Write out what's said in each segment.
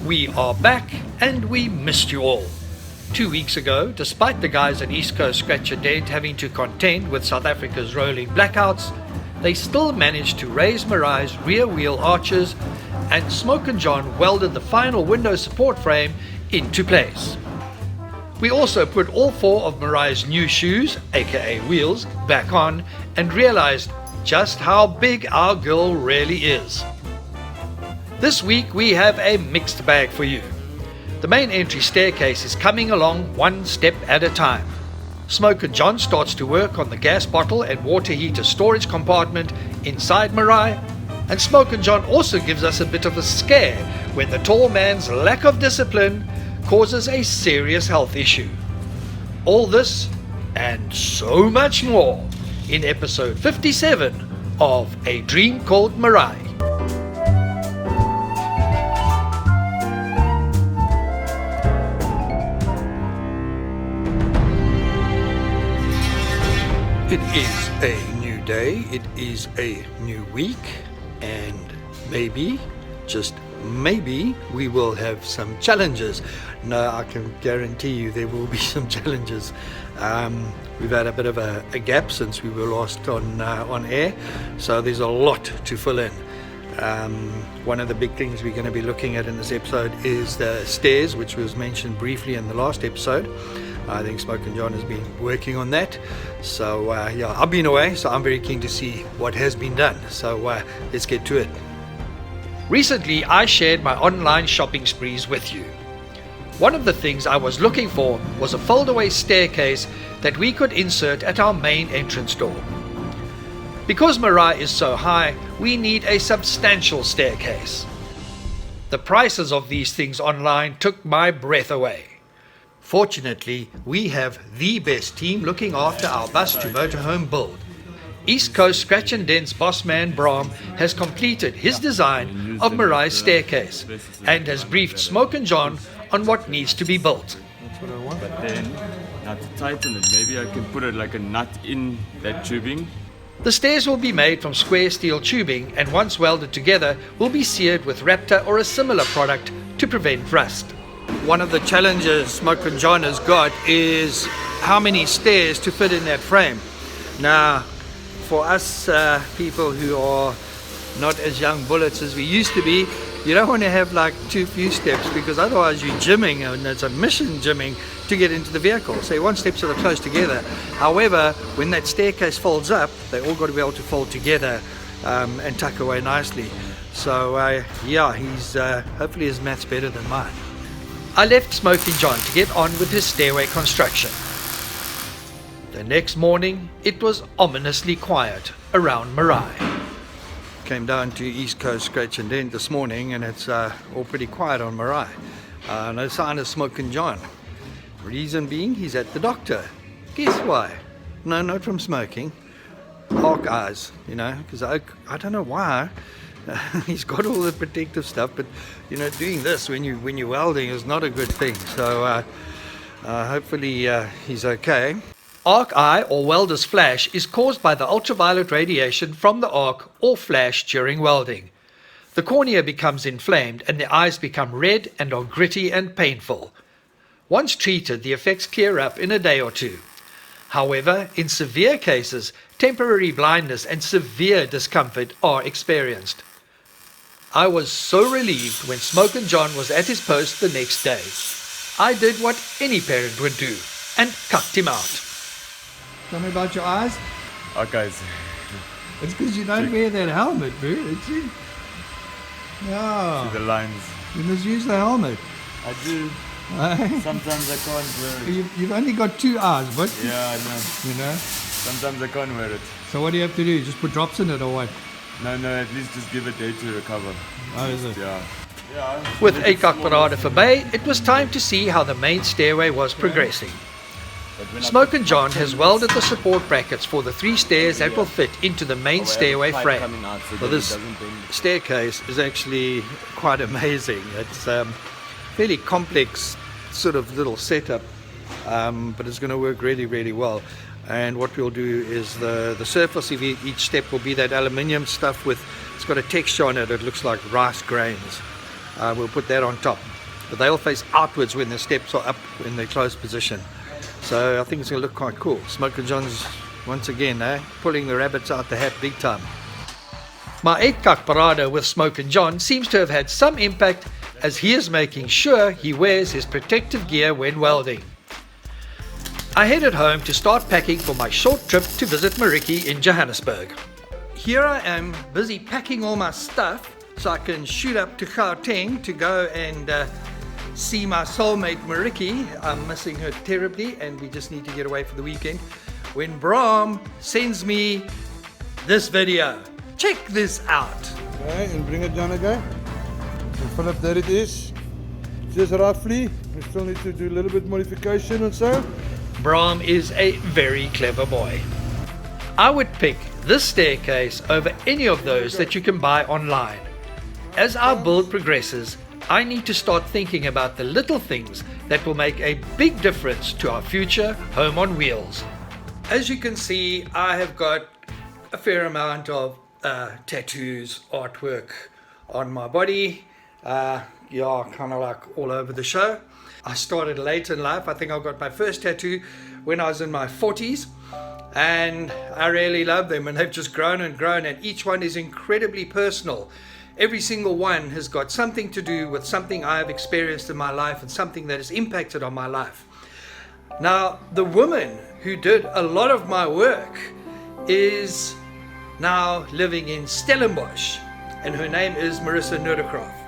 We are back, and we missed you all. 2 weeks ago, despite the guys at East Coast Scratch and Dent having to contend with South Africa's rolling blackouts, they still managed to raise Meraaai's rear wheel arches, and Smoke and John welded the final window support frame into place. We also put all 4 of Meraaai's new shoes, aka wheels, back on and realized just how big our girl really is. This week we have a mixed bag for you. The main entry staircase is coming along one step at a time. Smoke and John starts to work on the gas bottle and water heater storage compartment inside Meraaai, and Smoke and John also gives us a bit of a scare when the tall man's lack of discipline causes a serious health issue. All this and so much more in episode 57 of A Dream Called Meraaai. It is a new day, it is a new week, and maybe, just maybe, we will have some challenges. No, I can guarantee you there will be some challenges. We've had a bit of a gap since we were last on air, so there's a lot to fill in. One of the big things we're going to be looking at in this episode is the stairs, which was mentioned briefly in the last episode. I think Smoke and John has been working on that. So yeah, I've been away, so I'm very keen to see what has been done. So let's get to it. Recently, I shared my online shopping sprees with you. One of the things I was looking for was a fold-away staircase that we could insert at our main entrance door. Because Meraaai is so high, we need a substantial staircase. The prices of these things online took my breath away. Fortunately, we have the best team looking after our bus to motorhome build. East Coast Scratch and Dent's boss man Brahm has completed his design of Meraaai's staircase and has briefed Smoke and John on what needs to be built. That's what I want. But then, now to tighten it, maybe I can put it like a nut in that tubing. The stairs will be made from square steel tubing and once welded together will be seared with Raptor or a similar product to prevent rust. One of the challenges Smoke and John has got is how many stairs to fit in that frame. Now, for us people who are not as young bullets as we used to be, you don't want to have like too few steps, because otherwise you're gymming, and it's a mission gymming to get into the vehicle. So you want steps that are close together. However, when that staircase folds up, they all got to be able to fold together and tuck away nicely. So yeah, he's hopefully his math's better than mine. I left Smoky John to get on with his stairway construction. The next morning, it was ominously quiet around Meraaai. Came down to East Coast Scratch and Dent this morning, and it's all pretty quiet on Meraaai. No sign of Smoke and John. Reason being, he's at the doctor. Guess why? No, not from smoking. Hawk eyes, you know, because I don't know why. He's got all the protective stuff, but you know, doing this when you're welding is not a good thing. So hopefully he's okay. Arc eye or welder's flash is caused by the ultraviolet radiation from the arc or flash during welding. The cornea becomes inflamed and the eyes become red and are gritty and painful. Once treated, the effects clear up in a day or two. However, in severe cases, temporary blindness and severe discomfort are experienced. I was so relieved when Smoke and John was at his post the next day. I did what any parent would do and cucked him out. Tell me about your eyes. Okay. It's because you don't wear that helmet, bro. It's you. Yeah. See the lines. You must use the helmet. I do. Sometimes I can't wear it. You've only got 2 eyes, but yeah, I know. You know. Sometimes I can't wear it. So what do you have to do? Just put drops in it or what? No, at least just give it a day to recover. Oh, is it? Yeah. With a kakparade verby, it was time to see how the main stairway was progressing. Smoke and John has welded the support brackets for the 3 stairs that will fit into the main stairway frame. Well, this staircase is actually quite amazing. It's fairly complex sort of little setup, but it's going to work really, really well. And what we'll do is the surface of each step will be that aluminium stuff with, it's got a texture on it, it looks like rice grains. We'll put that on top. but they all face outwards when the steps are up in their closed position. So I think it's going to look quite cool. Smoke and John's once again pulling the rabbits out the hat big time. My 8-kak parade with Smoke and John seems to have had some impact, as he is making sure he wears his protective gear when welding. I headed home to start packing for my short trip to visit Mariki in Johannesburg. Here I am busy packing all my stuff so I can shoot up to Gauteng to go and see my soulmate Mariki. I'm missing her terribly and we just need to get away for the weekend. When Brahm sends me this video. Check this out. Okay, and bring it down again. And Philip, there it is. Just roughly. We still need to do a little bit modification and so. Brahm is a very clever boy. I would pick this staircase over any of those that you can buy online. As our build progresses, I need to start thinking about the little things that will make a big difference to our future home on wheels. As you can see, I have got a fair amount of tattoos, artwork on my body. Kind of like all over the show. I started late in life. I think I got my first tattoo when I was in my 40s, and I really love them, and they've just grown and grown, and each one is incredibly personal. Every single one has got something to do with something I have experienced in my life and something that has impacted on my life. Now, the woman who did a lot of my work is now living in Stellenbosch, and her name is Marissa Noordekraft.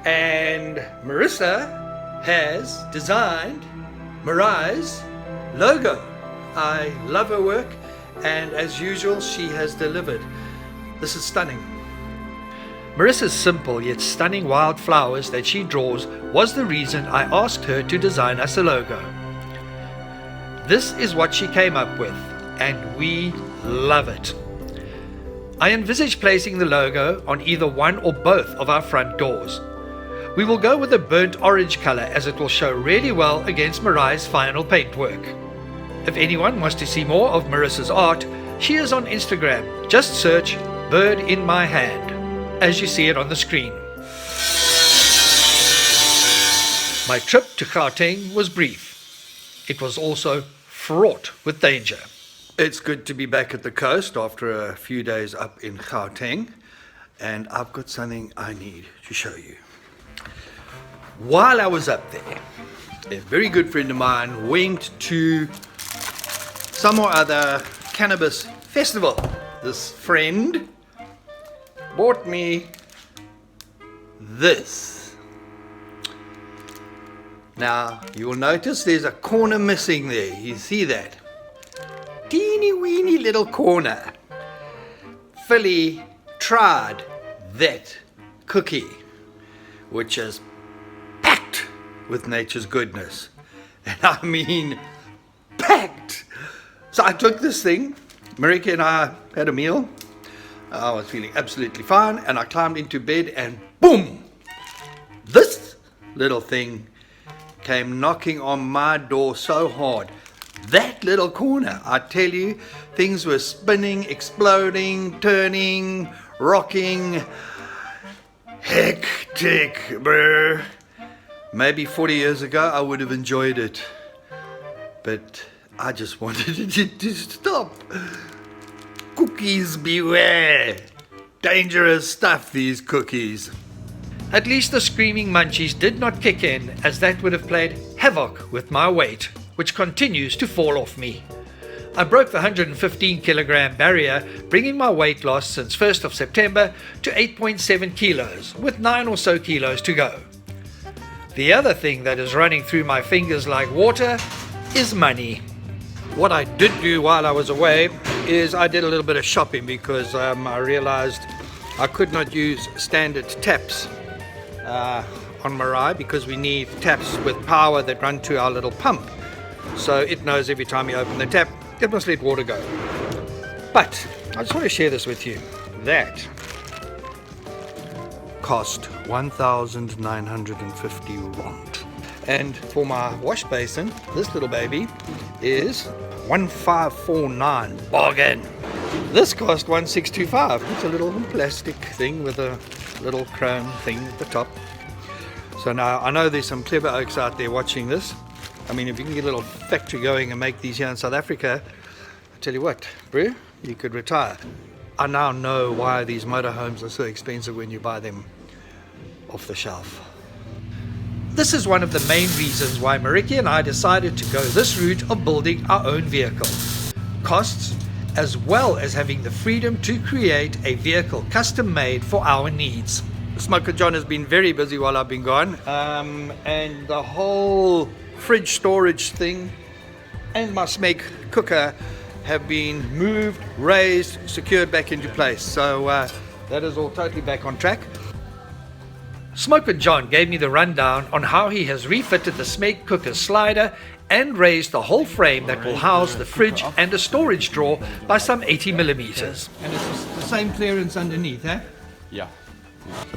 And Marissa has designed Meraaai's logo. I love her work, and as usual, she has delivered. This is stunning. Marissa's simple yet stunning wildflowers that she draws was the reason I asked her to design us a logo. This is what she came up with, and we love it. I envisage placing the logo on either one or both of our front doors. We will go with a burnt orange color, as it will show really well against Meraaai's final paintwork. If anyone wants to see more of Marissa's art, she is on Instagram. Just search Bird in My Hand, as you see it on the screen. My trip to Gauteng was brief. It was also fraught with danger. It's good to be back at the coast after a few days up in Gauteng, and I've got something I need to show you. While I was up there, a very good friend of mine went to some or other cannabis festival. This friend bought me this. Now, you will notice there's a corner missing there. You see that? Teeny weeny little corner. Philly tried that cookie, which is packed with nature's goodness. And I mean packed. So I took this thing. Marika and I had a meal. I was feeling absolutely fine, and I climbed into bed, and boom! This little thing came knocking on my door so hard. That little corner, I tell you, things were spinning, exploding, turning, rocking. Hectic, bruh. Maybe 40 years ago I would have enjoyed it, but I just wanted it to stop. Cookies beware. Dangerous stuff, these cookies. At least the screaming munchies did not kick in, as that would have played havoc with my weight, which continues to fall off me. I broke the 115 kilogram barrier, bringing my weight loss since 1st of September to 8.7 kilos, with 9 or so kilos to go. The other thing that is running through my fingers like water is money. What I did do while I was away is I did a little bit of shopping, because I realized I could not use standard taps on Meraaai, because we need taps with power that run to our little pump. So it knows every time you open the tap, it must let water go. But I just want to share this with you. That cost 1,950 rand. And for my wash basin, this little baby is 1,549. Bargain. This cost 1,625. It's a little plastic thing with a little chrome thing at the top. So now I know there's some clever oaks out there watching this. I mean, if you can get a little factory going and make these here in South Africa, I tell you what, bro, you could retire. I now know why these motorhomes are so expensive when you buy them off the shelf. This is one of the main reasons why Mariki and I decided to go this route of building our own vehicle. Costs, as well as having the freedom to create a vehicle custom made for our needs. Smoker John has been very busy while I've been gone, and the whole fridge storage thing and my smeg cooker have been moved, raised, secured back into place. So that is all totally back on track. Smoker John gave me the rundown on how he has refitted the smeg cooker slider and raised the whole frame that will house the fridge and a storage drawer by some 80 millimeters. And it's the same clearance underneath, eh? Yeah.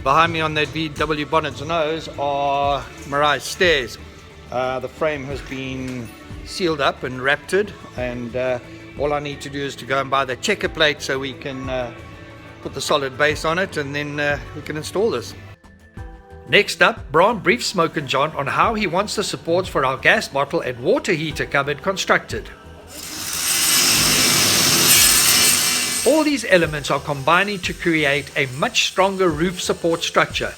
Behind me on that VW bonnet's nose are Meraaai stairs. The frame has been sealed up and wrapped, and all I need to do is to go and buy the checker plate so we can put the solid base on it, and then we can install this. Next up, Bram briefs Smoker John on how he wants the supports for our gas bottle and water heater cupboard constructed. All these elements are combining to create a much stronger roof support structure,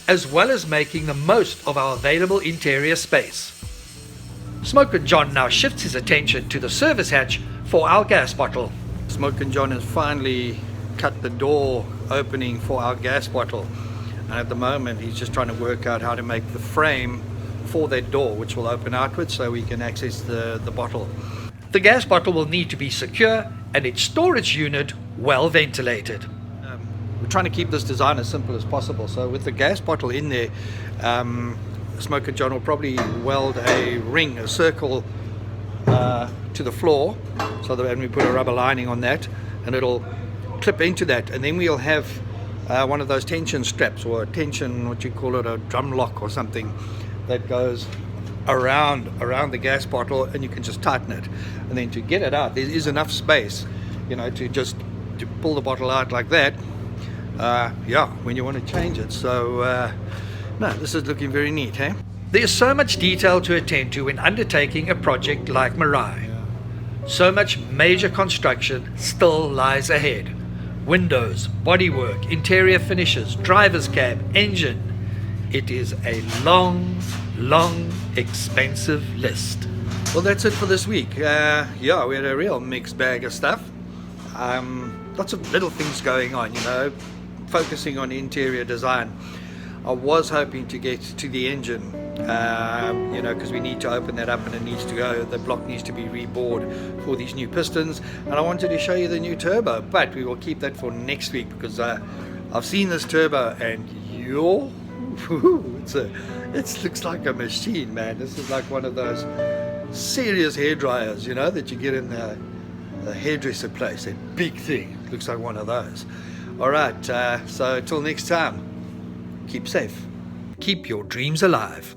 as well as making the most of our available interior space. Smoker John now shifts his attention to the service hatch for our gas bottle. Smoker John has finally cut the door opening for our gas bottle, and at the moment he's just trying to work out how to make the frame for that door, which will open outwards so we can access the bottle. The gas bottle will need to be secure and its storage unit well ventilated. We're trying to keep this design as simple as possible, so with the gas bottle in there, Smoker John will probably weld a ring, a circle to the floor, so that when we put a rubber lining on that, and it'll clip into that, and then we'll have one of those tension straps, or a tension, what you call it, a drum lock or something, that goes around the gas bottle, and you can just tighten it. And then to get it out, there is enough space, you know, to pull the bottle out like that, when you want to change it. So no, this is looking very neat, eh? There's so much detail to attend to when undertaking a project like Meraaai. So much major construction still lies ahead. Windows, bodywork, interior finishes, driver's cab, engine. It is a long, expensive list. Well, that's it for this week. We had a real mixed bag of stuff. Lots of little things going on, you know, focusing on interior design. I was hoping to get to the engine, because we need to open that up and it needs to go, the block needs to be rebored for these new pistons, and I wanted to show you the new turbo, but we will keep that for next week, because I've seen this turbo and it looks like a machine, man. This is like one of those serious hair dryers, you know, that you get in the hairdresser place, a big thing. It looks like one of those. All right, so till next time, keep safe, keep your dreams alive.